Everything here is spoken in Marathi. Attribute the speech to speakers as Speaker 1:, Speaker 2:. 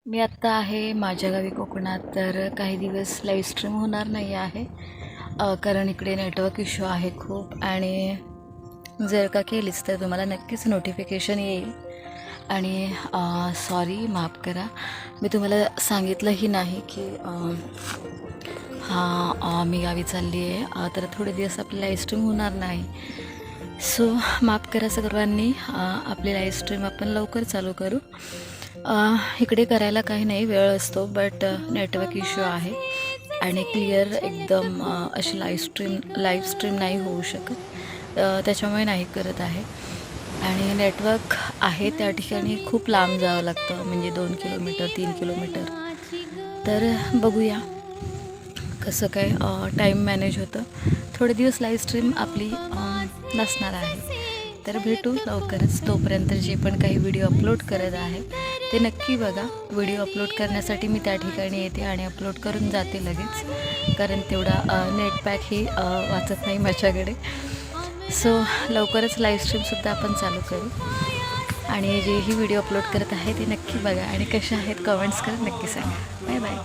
Speaker 1: मी आत्ता आहे माझ्या गावी कोकणात. तर काही दिवस लाईव्ह स्ट्रीम होणार नाही आहे कारण इकडे नेटवर्क इश्यू आहे खूप. आणि जर का केलीच तर तुम्हाला नक्कीच नोटिफिकेशन येईल. आणि सॉरी, माफ करा, मी तुम्हाला सांगितलंही नाही की मी गावी चालली आहे. तर थोडे दिवस आपली लाईव्ह स्ट्रीम होणार नाही. सो माफ करा सर्वांनी. आपली लाईव्ह स्ट्रीम आपण लवकर चालू करू. इकडे करायला काही नाही, वेळ असतो, बट नेटवर्क इश्यू आहे आणि क्लिअर एकदम अशी लाईव्ह स्ट्रीम नाही होऊ शकत. त्याच्यामुळे नाही करत आहे. आणि नेटवर्क आहे त्या ठिकाणी खूप लांब जावं लागतं, म्हणजे 2 किलोमीटर 3 किलोमीटर. तर बघूया कसं काय टाईम मॅनेज होतं. थोडे दिवस लाईव्ह स्ट्रीम आपली नसणार आहे. तर भेटू लवकरच. तोपर्यंत जे पण काही व्हिडिओ अपलोड करत आहे ते नक्की बघा. व्हिडिओ अपलोड करण्यासाठी मी त्या ठिकाणी येते आणि अपलोड करून जाते लगेच, कारण तेवढा नेट पॅकही वाचत नाही माझ्याकडे. सो लवकरच लाईव्ह स्ट्रीमसुद्धा आपण चालू करू. आणि जेही व्हिडिओ अपलोड करत आहे ते नक्की बघा आणि कशा आहेत कमेंट्स करत नक्की सांगा. Bye bye.